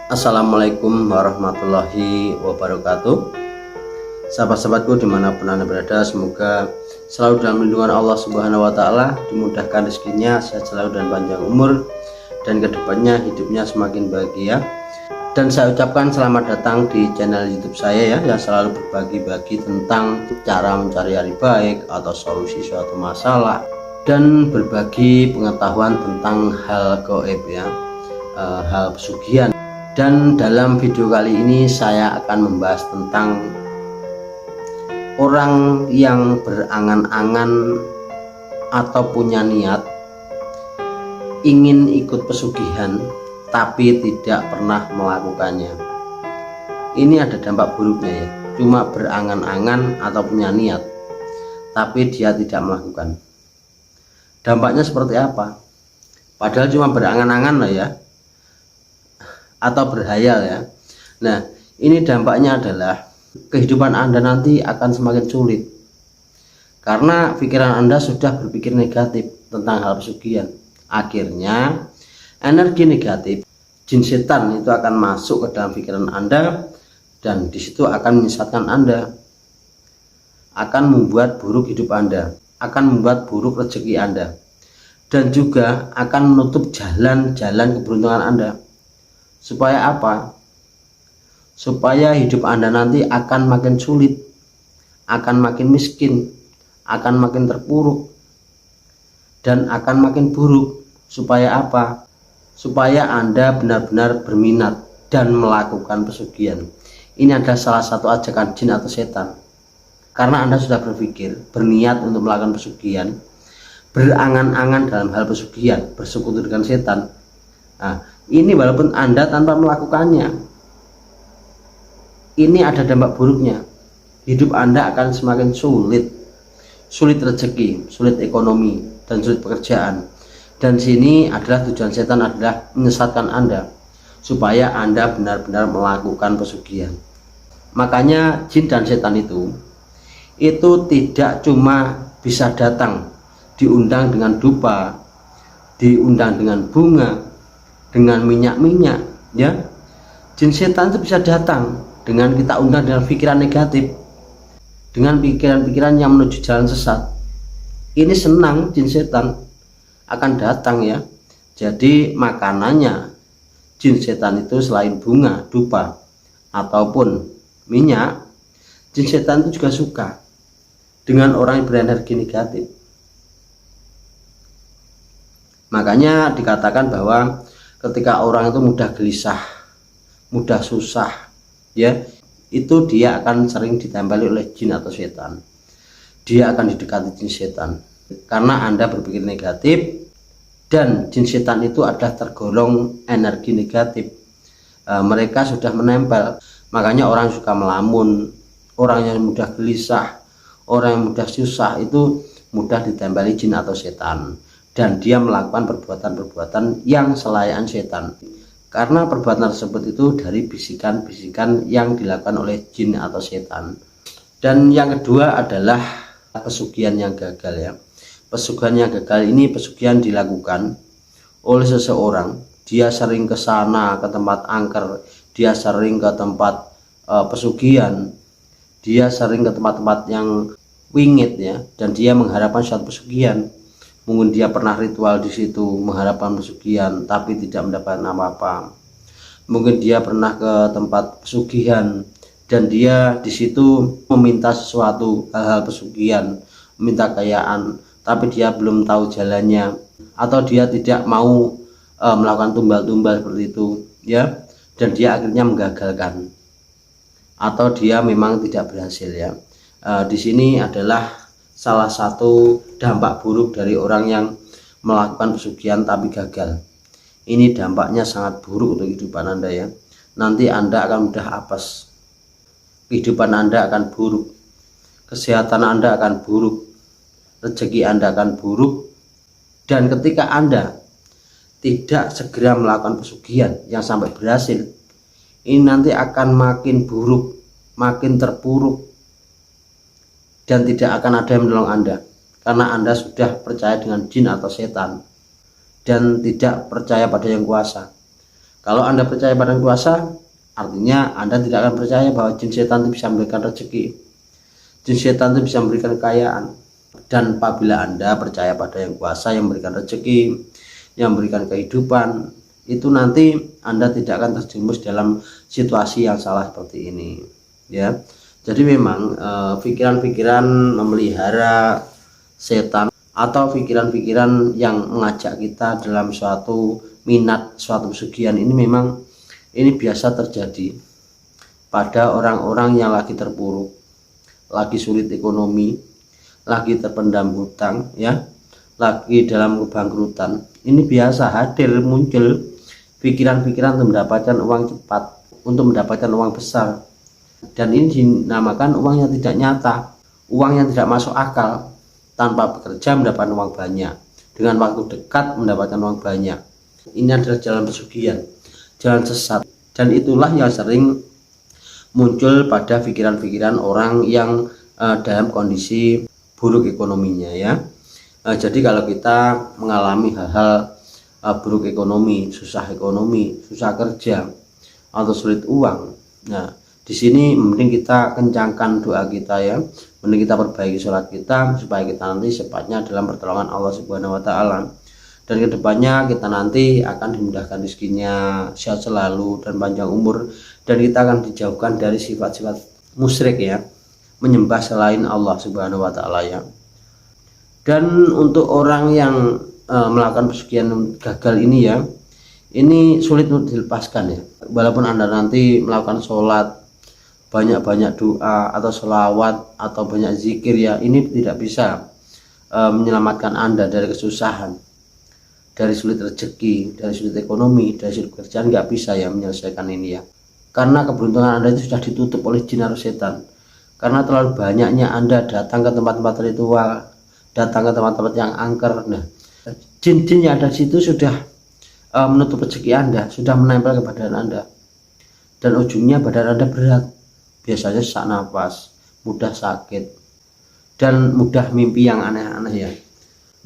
Assalamualaikum warahmatullahi wabarakatuh. Sahabat-sahabatku dimanapun Anda berada, semoga selalu dalam lindungan Allah Subhanahu wa Ta'ala, dimudahkan rezekinya, sehat selalu dan panjang umur, dan kedepannya hidupnya semakin bahagia. Dan saya ucapkan selamat datang di channel YouTube saya ya, yang selalu berbagi-bagi tentang cara mencari hari baik atau solusi suatu masalah, dan berbagi pengetahuan tentang hal gaib ya, hal pesugihan. Dan dalam video kali ini saya akan membahas tentang orang yang berangan-angan atau punya niat ingin ikut pesugihan tapi tidak pernah melakukannya. Ini ada dampak buruknya ya, cuma berangan-angan atau punya niat tapi dia tidak melakukan. Dampaknya seperti apa? Padahal cuma berangan-angan lah ya, atau berhayal ya. Nah, ini dampaknya adalah kehidupan Anda nanti akan semakin sulit karena pikiran Anda sudah berpikir negatif tentang hal pesugihan. Akhirnya energi negatif jin setan itu akan masuk ke dalam pikiran Anda, dan disitu akan menyesatkan Anda, akan membuat buruk hidup Anda, akan membuat buruk rezeki Anda, dan juga akan menutup jalan-jalan keberuntungan Anda. Supaya apa? Supaya hidup Anda nanti akan makin sulit, akan makin miskin, akan makin terpuruk, dan akan makin buruk. Supaya apa? Supaya Anda benar-benar berminat dan melakukan pesugihan. Ini adalah salah satu ajakan jin atau setan. Karena Anda sudah berpikir, berniat untuk melakukan pesugihan, berangan-angan dalam hal pesugihan, bersekutu dengan setan. Nah, ini walaupun Anda tanpa melakukannya, ini ada dampak buruknya. Hidup Anda akan semakin sulit, sulit rezeki, sulit ekonomi, dan sulit pekerjaan. Dan sini adalah tujuan setan adalah menyesatkan Anda supaya Anda benar-benar melakukan pesugihan. Makanya jin dan setan itu tidak cuma bisa datang, diundang dengan dupa, diundang dengan bunga, dengan minyak-minyak ya. Jin setan itu bisa datang dengan kita undang dengan pikiran negatif, dengan pikiran-pikiran yang menuju jalan sesat. Ini senang jin setan akan datang ya. Jadi makanannya jin setan itu selain bunga, dupa ataupun minyak, jin setan itu juga suka dengan orang yang berenergi negatif. Makanya dikatakan bahwa ketika orang itu mudah gelisah, mudah susah ya, itu dia akan sering ditempeli oleh jin atau setan. Dia akan didekati jin setan karena Anda berpikir negatif, dan jin setan itu adalah tergolong energi negatif. Mereka sudah menempel. Makanya orang suka melamun, orang yang mudah gelisah, orang yang mudah susah itu mudah ditempeli jin atau setan, dan dia melakukan perbuatan-perbuatan yang selayaknya setan, karena perbuatan tersebut itu dari bisikan-bisikan yang dilakukan oleh jin atau setan. Dan yang kedua adalah pesugihan yang gagal ya. Pesugihan yang gagal ini pesugihan dilakukan oleh seseorang, dia sering ke sana, ke tempat angker, dia sering ke tempat pesugihan, dia sering ke tempat-tempat yang wingit ya, dan dia mengharapkan suatu pesugihan. Mungkin dia pernah ritual di situ mengharapkan pesugihan tapi tidak mendapatkan apa-apa. Mungkin dia pernah ke tempat pesugihan dan dia di situ meminta sesuatu, hal-hal pesugihan, meminta kekayaan, tapi dia belum tahu jalannya, atau dia tidak mau melakukan tumbal-tumbal seperti itu ya, dan dia akhirnya menggagalkan, atau dia memang tidak berhasil ya. Di sini adalah salah satu dampak buruk dari orang yang melakukan pesugihan tapi gagal. Ini dampaknya sangat buruk untuk kehidupan Anda ya. Nanti Anda akan mudah apes, kehidupan Anda akan buruk, kesehatan Anda akan buruk, rezeki Anda akan buruk. Dan ketika Anda tidak segera melakukan pesugihan yang sampai berhasil, ini nanti akan makin buruk, makin terpuruk, dan tidak akan ada yang menolong Anda karena Anda sudah percaya dengan jin atau setan dan tidak percaya pada yang kuasa. Kalau Anda percaya pada yang kuasa, artinya Anda tidak akan percaya bahwa jin setan itu bisa memberikan rezeki, jin setan itu bisa memberikan kekayaan. Dan apabila Anda percaya pada yang kuasa yang memberikan rezeki, yang memberikan kehidupan, itu nanti Anda tidak akan terjerumus dalam situasi yang salah seperti ini, ya. Jadi memang pikiran-pikiran memelihara setan atau pikiran-pikiran yang mengajak kita dalam suatu minat, suatu pesugihan ini memang ini biasa terjadi pada orang-orang yang lagi terpuruk, lagi sulit ekonomi, lagi terpendam hutang, ya, lagi dalam kebangkrutan. Ini biasa hadir muncul pikiran-pikiran untuk mendapatkan uang cepat, untuk mendapatkan uang besar. Dan ini dinamakan uang yang tidak nyata, uang yang tidak masuk akal. Tanpa bekerja mendapatkan uang banyak, dengan waktu dekat mendapatkan uang banyak. Ini adalah jalan pesugihan, jalan sesat. Dan itulah yang sering muncul pada pikiran-pikiran orang yang dalam kondisi buruk ekonominya, ya. Jadi kalau kita mengalami hal-hal buruk ekonomi, susah kerja, atau sulit uang, nah di sini mending kita kencangkan doa kita, ya, mending kita perbaiki sholat kita supaya kita nanti secepatnya dalam pertolongan Allah Subhanahu Wa Taala, dan kedepannya kita nanti akan dimudahkan rezekinya, sehat selalu dan panjang umur, dan kita akan dijauhkan dari sifat-sifat musyrik, ya, menyembah selain Allah Subhanahu Wa Taala, ya. Dan untuk orang yang melakukan pesugihan gagal ini, ya, ini sulit untuk dilepaskan, ya. Walaupun Anda nanti melakukan sholat, banyak-banyak doa atau sholawat atau banyak zikir, ya, ini tidak bisa menyelamatkan Anda dari kesusahan, dari sulit rezeki, dari sulit ekonomi, dari sulit pekerjaan. Nggak bisa, ya, menyelesaikan ini, ya, karena keberuntungan Anda itu sudah ditutup oleh jin atau setan, karena terlalu banyaknya Anda datang ke tempat-tempat ritual, datang ke tempat-tempat yang angker. Nah, jin-jin yang ada di situ sudah menutup rezeki Anda, sudah menempel ke badan Anda, dan ujungnya badan Anda berat, biasanya sesak nafas, mudah sakit, dan mudah mimpi yang aneh-aneh, ya.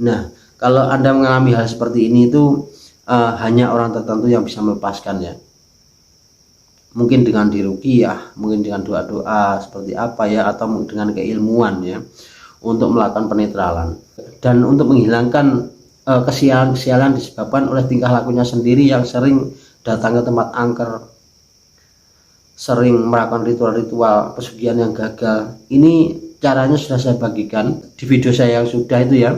Nah, kalau Anda mengalami hal seperti ini itu hanya orang tertentu yang bisa melepaskan, ya. Mungkin dengan diruqyah, mungkin dengan doa-doa seperti apa, ya, atau dengan keilmuan, ya, untuk melakukan penetralan dan untuk menghilangkan kesialan-kesialan disebabkan oleh tingkah lakunya sendiri yang sering datang ke tempat angker, sering melakukan ritual-ritual pesugihan yang gagal. Ini caranya sudah saya bagikan di video saya yang sudah itu, ya,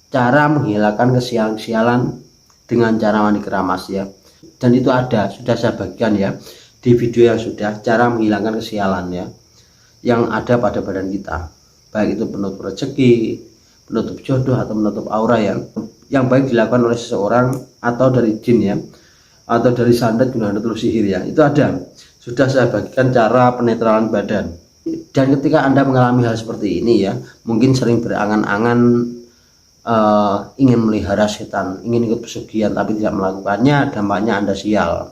cara menghilangkan kesialan-kesialan dengan cara mandi keramas, ya, dan itu sudah saya bagikan, ya, di video yang sudah, cara menghilangkan kesialan, ya, yang ada pada badan kita, baik itu penutup rezeki, penutup jodoh, atau menutup aura, yang baik dilakukan oleh seseorang atau dari jin, ya, atau dari santet gunung atau sihir, ya. Itu sudah saya bagikan cara penetralan badan. Dan ketika Anda mengalami hal seperti ini, ya, mungkin sering berangan-angan ingin melihara setan, ingin ikut pesugihan tapi tidak melakukannya, dampaknya Anda sial.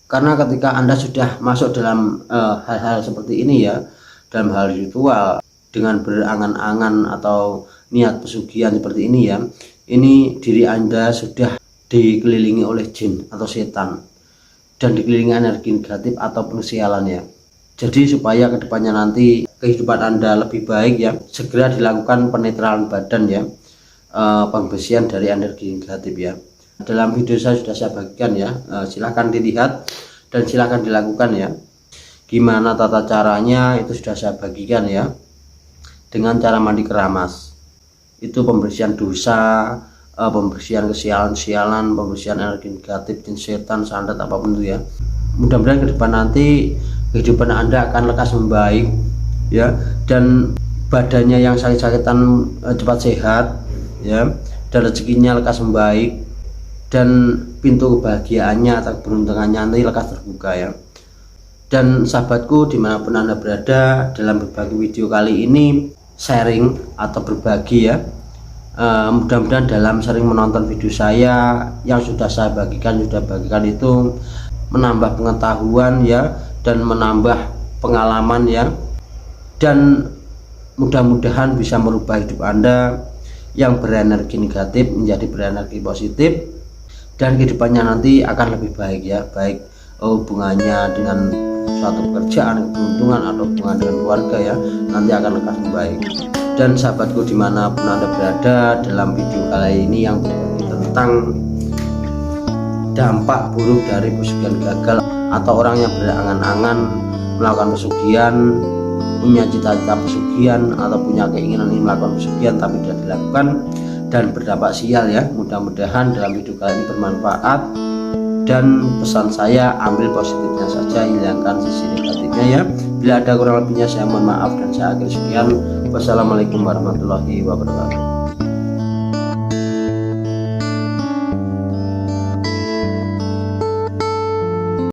Karena ketika Anda sudah masuk dalam hal-hal seperti ini, ya, dalam hal ritual dengan berangan-angan atau niat pesugihan seperti ini, ya, ini diri Anda sudah dikelilingi oleh jin atau setan dan dikelilingi energi negatif atau kesialan, ya. Jadi supaya kedepannya nanti kehidupan Anda lebih baik, ya, segera dilakukan penetralan badan, ya, pembersihan dari energi negatif, ya. Dalam video saya sudah saya bagikan, ya, silahkan dilihat dan silahkan dilakukan, ya. Gimana tata caranya itu sudah saya bagikan, ya, dengan cara mandi keramas. Itu pembersihan dosa, pembersihan kesialan-sialan, pembersihan energi negatif, jin, setan, santet, apapun itu, ya. Mudah-mudahan ke depan nanti kehidupan Anda akan lekas membaik, ya, dan badannya yang sakit-sakitan cepat sehat, ya, dan rezekinya lekas membaik, dan pintu kebahagiaannya atau keberuntungannya nanti lekas terbuka, ya. Dan sahabatku dimanapun Anda berada, dalam berbagi video kali ini sharing atau berbagi, ya, mudah-mudahan dalam sering menonton video saya yang sudah saya bagikan itu menambah pengetahuan, ya, dan menambah pengalaman, ya, dan mudah-mudahan bisa merubah hidup Anda yang berenergi negatif menjadi berenergi positif, dan kehidupannya nanti akan lebih baik ya, baik hubungannya dengan suatu pekerjaan, keberuntungan atau hubungan dengan keluarga ya, nanti akan lebih baik. Dan sahabatku dimanapun Anda berada, dalam video kali ini yang berbagi tentang dampak buruk dari pesugihan gagal, atau orang yang berangan-angan melakukan pesugihan, punya cita-cita pesugihan atau punya keinginan ingin melakukan pesugihan tapi tidak dilakukan dan berdampak sial ya. Mudah-mudahan dalam video kali ini bermanfaat, dan pesan saya, ambil positifnya saja, hilangkan sisi negatifnya ya. Bila ada kurang lebihnya saya mohon maaf, dan saya akhiri sekian. Wassalamualaikum warahmatullahi wabarakatuh.